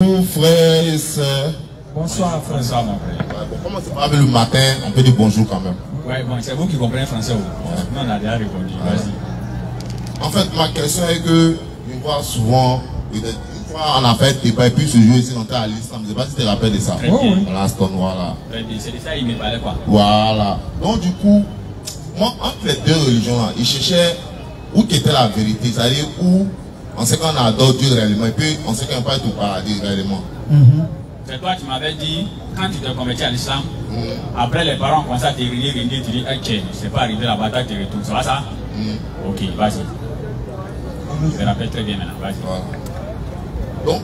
Bonjour frères et sœurs. Bonsoir frère. Bonsoir mon frère. Bon, comment c'est pas avec le matin, on peut dire bonjour quand même. Ouais, bon, c'est vous qui comprenez français. Nous on a déjà répondu. Vas-y. En fait, ma question est que je vois souvent, une fois on a fait débat et puis ce jour ici on était à l'islam. Je ne sais pas si tu te rappelles de ça. Voilà, ce tournoi là. C'est de ça il me parlait quoi. Voilà. Donc du coup, moi entre les deux religions là, ils cherchaient où était la vérité, c'est-à-dire où on sait qu'on adore Dieu réellement et puis on sait qu'on ne peut pas être au paradis réellement. C'est toi qui m'avais dit, quand tu te convertis à l'islam, après les parents ont commencé à te régner, tu dis, ok, c'est pas arrivé là-bas, tu te retournes. Ça va ça? Ok, vas-y. Je me rappelle très bien maintenant, vas-y. Voilà. Donc,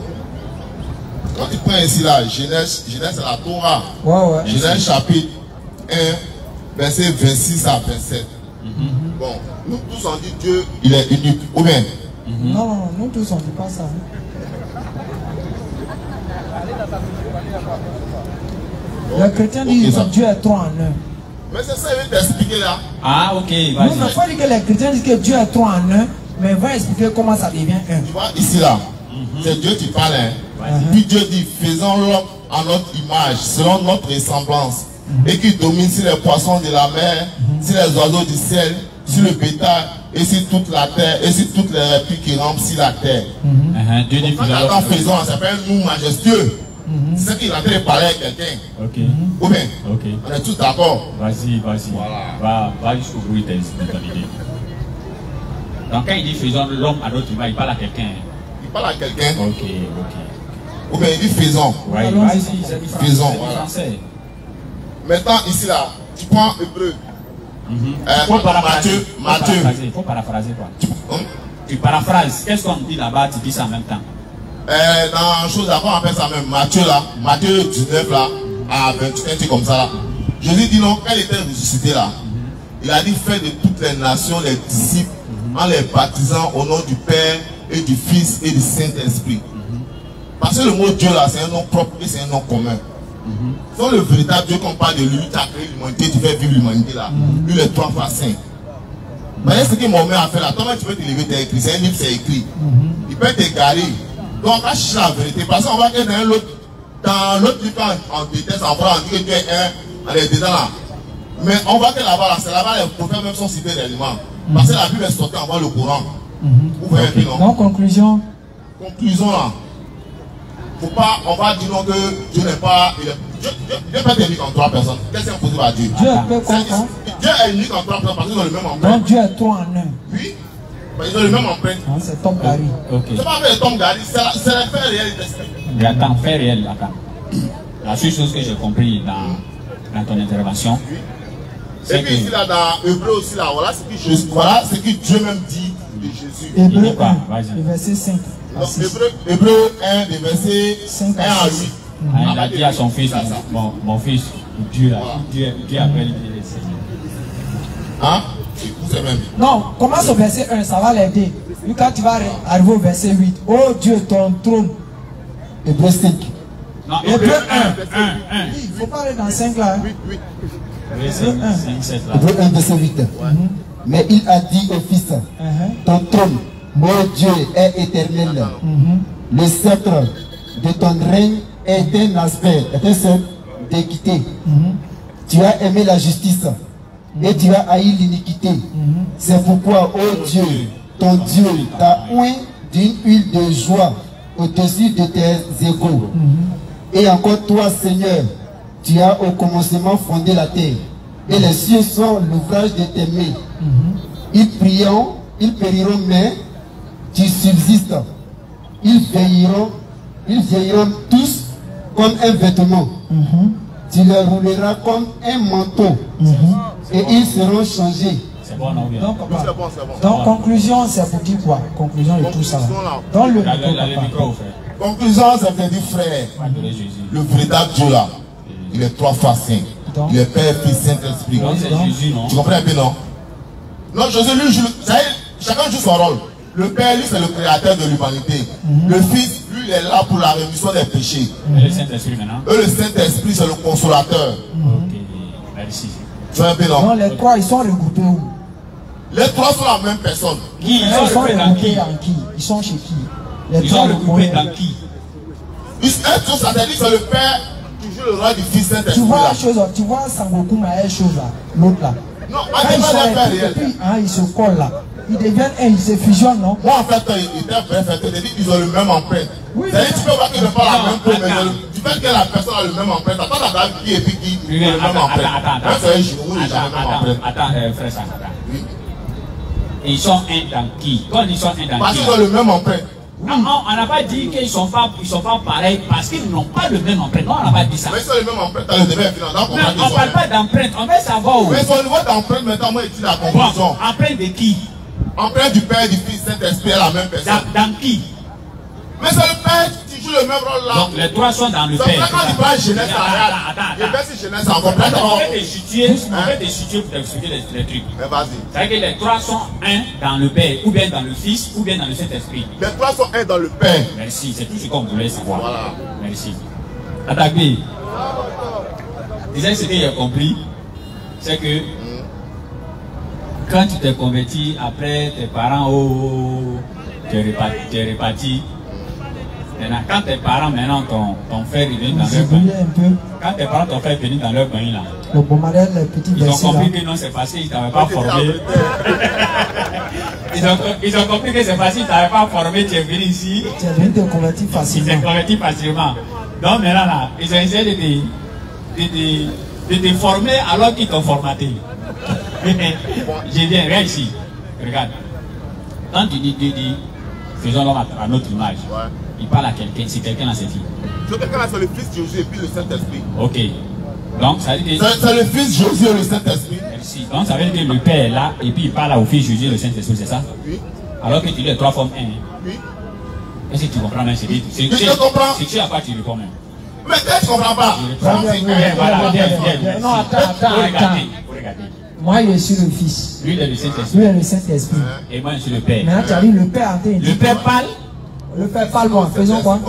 quand tu prends ici là, Genèse c'est la Torah. Ouais. Genèse chapitre 1, verset 26 à 27. Bon, nous tous on dit Dieu, il est unique. Ou bien? Non, nous tous on ne dit pas ça. Les chrétiens disent que Dieu est trois en un. Mais c'est ça, il veut t'expliquer là. Ah, ok, vas-y. Nous ne faut pas dire que les chrétiens disent que Dieu est trois en un, mais il va expliquer comment ça devient un. Tu vois, ici là, c'est Dieu qui parle. Hein. Puis Dieu dit, faisons l'homme à notre image, selon notre ressemblance, et qui domine sur les poissons de la mer, sur les oiseaux du ciel, sur le bétail, et sur toute la terre, et sur toutes les reptiles qui rampent sur la terre. Dieu dit, quand faisons, ça s'appelle nous majestueux. C'est ce qu'il a fait parler à quelqu'un. Ok. Ou bien, Ok. on est tous d'accord. Vas-y. Voilà. Va jusqu'au bout de ton idée. Donc quand il dit faisons l'homme à notre image, il parle à quelqu'un. Il parle à quelqu'un. Ok. Ou bien il dit faisons. Ouais, vas-y, c'est du français. Faisons, C'est du voilà. français. Maintenant, ici là, tu prends Hébreu. Faut paraphraser. Matthieu. Faut paraphraser quoi. Tu paraphrases. Qu'est-ce qu'on dit là-bas, tu dis ça en même temps. Dans chose à quoi on appelle ça même, Matthieu là, Matthieu 19 là, à 28, un truc comme ça là. Jésus dit non, quand il était ressuscité là, il a dit faites de toutes les nations les disciples en les baptisant au nom du Père et du Fils et du Saint-Esprit. Parce que le mot Dieu là, c'est un nom propre et c'est un nom commun. Donc le véritable Dieu qu'on parle de lui, tu as créé l'humanité, tu fais vivre l'humanité là. Lui les trois fois saint. Voyez ce que mon mère a fait là, toi tu peux te lever, t'es écrit, c'est un livre, c'est écrit. Il peut t'égarer. Donc on va chercher la vérité, parce qu'on va que dans l'autre livre, on déteste, on dit que Dieu est un, on est dedans là. Mais on voit que là-bas, là, c'est là-bas les prophètes même sont cités réellement. Parce que la Bible est sortie avant le Coran. Vous voyez bien, non? Donc conclusion. Conclusion là. Faut pas, on va dire non que Dieu n'est pas. Dieu n'est pas unique en trois personnes. Qu'est-ce qu'on pose à Dieu? Dieu peut quoi? Dieu est unique en trois personnes parce qu'ils ont le même empreinte. Donc Dieu est trois en un. Oui. Mais ils ont le même empreinte. C'est Tom Gary. C'est pas avec Tom Gary, c'est les faits réels. Attends, fait réel, attends. La seule chose que j'ai compris dans ton intervention, et puis ici là, dans Hébreu aussi là, voilà ce que Dieu même dit de Jésus. Hébreu 1, le verset 5. Hébreu 1, le verset 5 à 8. Il a dit à son fils, mon fils, Dieu appelle le Seigneur. Hein? C'est même. Non, commence au verset 1, ça va l'aider. Quand tu vas arriver au verset 8, oh Dieu, ton trône. Hébreu 5. Non, Hébreu 1. Il faut pas aller dans 5 là. 8. Hébreu 1, verset 8. Mais il a dit au Fils, ton trône, mon Dieu, est éternel. Le sceptre de ton règne est un aspect, d'équité. Tu as aimé la justice et tu as haï l'iniquité. C'est pourquoi, ô Dieu, ton Dieu t'a oint d'une huile de joie au-dessus de tes égaux. Et encore toi, Seigneur, tu as au commencement fondé la terre, et les cieux sont l'ouvrage de tes mains. Ils périront, mais tu subsistes. Ils veilleront tous comme un vêtement. Tu les rouleras comme un manteau, et ils seront changés. C'est bon, non? Donc conclusion, c'est pour dire quoi? Conclusion de tout ça. Dans le micro, frère. Conclusion, ça veut dire frère. Le véritable Dieu là, il est trois fois saint. Il est Père, Fils, Saint-Esprit. Tu comprends un peu, non? Non, Jésus, lui, chacun joue son rôle. Le Père, lui, c'est le créateur de l'humanité. Le Fils, lui, il est là pour la rémission des péchés. Et le Saint-Esprit maintenant? Et le Saint-Esprit, c'est le consolateur. Ok, merci. Tu vois un peu, non? Non, les trois, ils sont regroupés où? Les trois sont la même personne. Qui? Ils sont regroupés en qui? Ils sont chez qui? Ils sont regroupés dans qui? Ça veut dire que c'est le Père qui joue le rôle du Fils Saint-Esprit. Tu vois Sangoku Maë chose là, l'autre là. Non, c'est pas le Père réel. Puis ils se collent là. Ils deviennent un, ils se fusionnent, non? Moi en fait, ils étaient frères, ils ont le même empreinte. Oui, c'est-à-dire tu peux voir qu'ils n'ont pas la même peau, mais du fait que la personne a le même empreinte, attends la qui et puis qui a le même empreinte. Attends, frère ça, attends. Ils sont un dans qui? Quand ils sont un dans parce qui? qu'ils ont le même empreinte. Non, on n'a pas dit qu'ils sont pas pareils parce qu'ils n'ont pas le même empreinte. Non, on n'a pas dit ça. Mais ils ont le même empreinte dans le débat final. On ne parle pas d'empreinte, on veut savoir où. Mais son niveau d'empreinte, maintenant, moi, je dis la conclusion. Bon, empreinte de qui? Empreinte du Père, du Fils, Saint-Esprit est la même personne. Dans qui? Mais c'est le Père qui joue le même rôle là. Donc les trois sont dans le Père. Donc quand tu parles Genèse, Genèse encore plus. On va te situer pour t'expliquer les trucs. Mais vas-y. C'est-à-dire que les trois sont un dans le Père, ou bien dans le Fils, ou bien dans le Saint-Esprit. Les trois sont un dans le Père. Merci, c'est tout ce qu'on voulait savoir. Voilà. Merci. Attaqué. Déjà, ce que j'ai compris, c'est que quand tu t'es converti, après tes parents, tu es reparti. Maintenant, quand tes parents maintenant t'ont fait revenir dans leur bain, quand tes parents t'ont fait venir dans leur bain là, ils ont compris que non, c'est facile, ils t'avaient pas formé. Ils ont compris que c'est facile, ils t'avaient pas formé, tu es venu ici. Tu es venu te convertir facilement. Ils t'ont converti facilement. Donc maintenant là, ils ont essayé de te former alors qu'ils t'ont formaté. Je viens, regarde ici. Regarde. Quand tu dis, faisons l'homme à notre image, il parle à quelqu'un, c'est quelqu'un dans cette vie. C'est quelqu'un là, c'est le Fils Jésus et puis le Saint-Esprit. Ok. Donc ça veut dire que. C'est le Fils Jésus et le Saint-Esprit. Merci. Donc ça veut dire que le Père est là et puis il parle au Fils Jésus et le Saint-Esprit, c'est ça? Oui. Alors que tu dis les trois formes un. Oui. Est-ce que tu comprends même? Je comprends. C'est tu à quoi tu réponds même. Mais tu ne comprends pas. Non, attends. Moi, je suis le Fils. Lui, il est le Saint-Esprit. Lui, il est le Saint-Esprit. Et moi, je suis le Père. Maintenant, tu as dit le Père. Le Père parle. Le Père parle moi. Faisons quoi?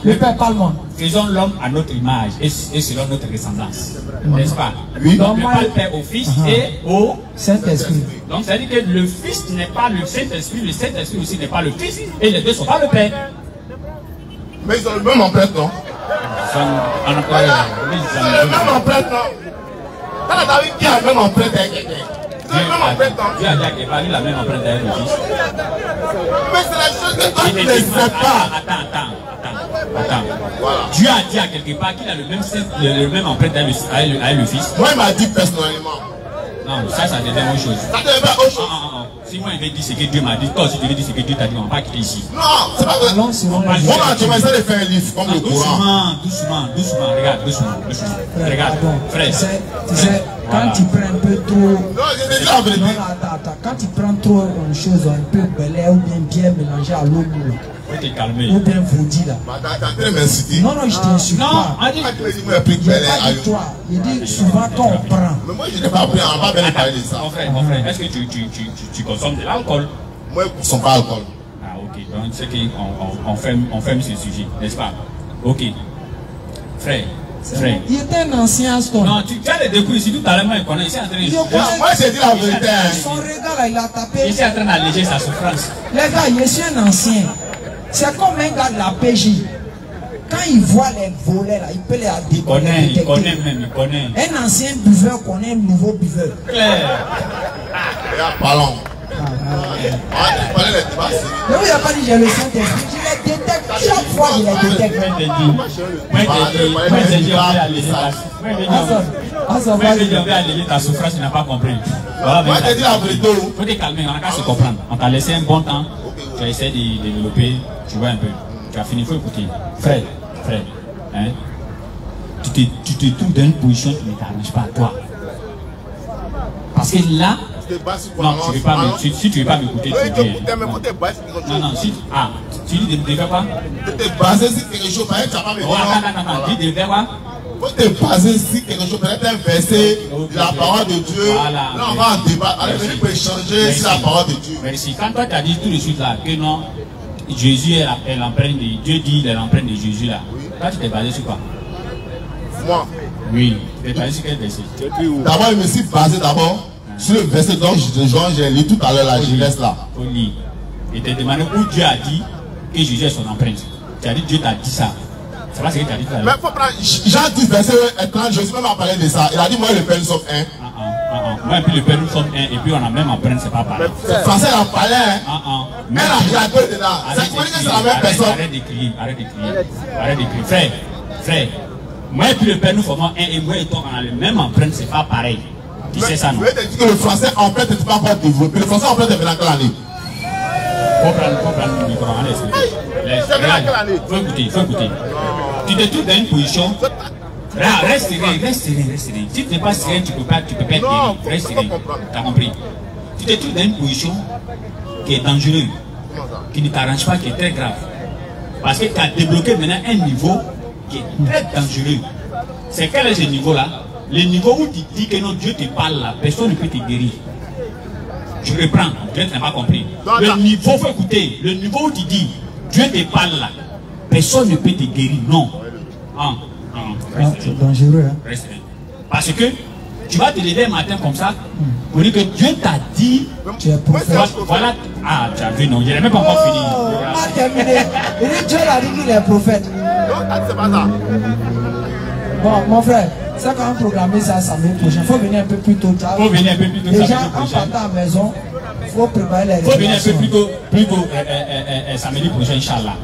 Le Père parle moi. Faisons l'homme à notre image et selon notre ressemblance. N'est-ce pas? Oui. Donc, le Père au Fils et au Saint-Esprit. Donc, ça veut dire que le Fils n'est pas le Saint-Esprit, le Saint-Esprit aussi n'est pas le Fils, et les deux ne sont pas le Père. Mais ils ont le même empreinte, non? C'est le même empreinte, non? Quand tu as vu qui a le même empreinte avec quelqu'un? C'est le même empreinte, non? Dieu a dit qu'il a la même empreinte avec le Fils. Mais c'est la chose que toi tu ne sais pas. Attends. Voilà. Dieu a dit à quelque part qu'il a le même empreinte avec le Fils. Moi, il m'a dit personnellement. Non, ça devient autre chose. Ça devient autre chose. Si moi je vais dire ce que Dieu m'a dit, toi aussi tu veux dire ce que Dieu t'a dit, on va pas quitter ici. Non, c'est pas que. Non, c'est bon. Tu vas essayer de faire un livre comme le Coran. Doucement, regarde, doucement. Regarde, frère. Tu sais, quand tu prends un peu trop. Non, j'ai déjà envie de Non, dire. attends. Quand tu prends trop une chose un peu belée ou bien mélangée à l'eau moule, Faut te calmer. ou bien vaudie là. T'as en train de m'inciter. Non, je t'insulte Non, pas. on dit. Tu me dis, moi, j'ai pris Je n'ai Belé pas à dit toi. Je dis souvent quand on prend. Mais moi, je n'ai pas pris, on n'a pas bien parlé de ça. Mon frère, est-ce que tu consommes de l'alcool? Moi, ils ne sont pas alcool. Ah, ok. Donc, c'est qu'on ferme ce sujet, n'est-ce pas? Ok. Frère. Il était un ancien Aston. Non, tu as les découvrir ici tout à l'heure, moi, il connaît. Ici en train de. Moi, j'ai dit la vérité. Son regard là, il a tapé. Ici en train d'alléger sa souffrance. Les gars, je suis un ancien. C'est comme un gars de la PJ. Quand il voit les volets là, il peut les Il connaît même, il connaît. Un ancien buveur connaît un nouveau buveur. Claire. Parlons. On parlait des débats. Mais vous n'avez pas dit j'ai le Saint-Esprit. Je les détecte. Chaque fois, je les détecte. Moi, je vais alléger ta souffrance, tu n'as pas compris. Voilà, moi, je dis la vérité. Faut te calmer, on n'a qu'à se comprendre. On t'a laissé un bon temps. Tu as essayé de développer. Tu vois un peu. Tu as fini, il faut écouter. Frère, hein? Tu te trouves dans une position qui ne t'arrange pas, toi. Parce que là, non, si tu ne veux pas m'écouter, tu dis. Non, tu dis de faire quoi? Tu te baser sur quelque chose, par exemple, tu n'as pas me Non, dis de faire quoi? Faut te baser sur quelque chose, peut-être un verset de la parole de Dieu. Là, on va en débattre. Allez, venez pour échanger sur la parole de Dieu. Merci. Quand toi, tu as dit tout de suite là que non, Jésus est l'empreinte de Dieu, dit l'empreinte de Jésus là. Toi, tu t'es basé sur quoi? Moi. Oui. Tu t'es basé sur quel verset? D'abord, je me suis basé sur le verset dont j'ai lu tout à l'heure, la Genèse là. Faut lire. Et tu t'es demandé où Dieu a dit que Jésus est son empreinte. Tu as dit Dieu t'a dit ça. C'est pas ce que tu as dit tout à Mais l'heure. faut prendre Jean 10, verset 30, je suis même en parler de ça. Il a dit, moi, le Père, nous sommes un. Moi et puis le père, nous sommes un, et puis on a même appris, c'est pas pareil. C'est français, il en parlait, hein. Mais là, il y a deux dedans. Arrête C'est que c'est la même personne. Arrête d'écrire, arrête d'écrire. Arrête d'écrire. Frère, moi et puis le père, nous formons un, et moi et toi, on a le même empreinte, c'est pas pareil. Tu sais ça, non? Je vais te dire que le français empreinte n'est pas encore développé. Le français empreinte est venu en quelle année? Faut prendre le micro, allez, faut écouter. Tu te trouves dans une position. Là, reste serein. Si tu n'es pas serein, tu peux pas être guéri. Reste serein. Tu as compris? Tu te trouves dans une position qui est dangereuse, qui ne t'arrange pas, qui est très grave. Parce que tu as débloqué maintenant un niveau qui est très dangereux. C'est quel est ce niveau-là? Le niveau où tu dis que non, Dieu te parle là, personne ne peut te guérir. Je reprends, Dieu n'a pas compris. Le niveau, faut écouter, le niveau où tu dis, Dieu te parle là, personne ne peut te guérir, non. C'est dangereux. Hein? Reste. Parce que tu vas te lever un matin comme ça, pour dire que Dieu t'a dit, Tu es prophète. voilà, ah, tu as vu, non, je n'ai même pas encore fini. On a terminé. Il dit Dieu l'a dit qu'il est prophète. C'est pas ça. Bon, mon frère, c'est quand on programme ça samedi prochain. Il faut venir un peu plus tôt. Faut venir un peu plus tôt Les samedi gens, en prochain. partant à la maison, il faut préparer les Il faut venir un peu révélations. plus tôt samedi prochain, Inch'Allah.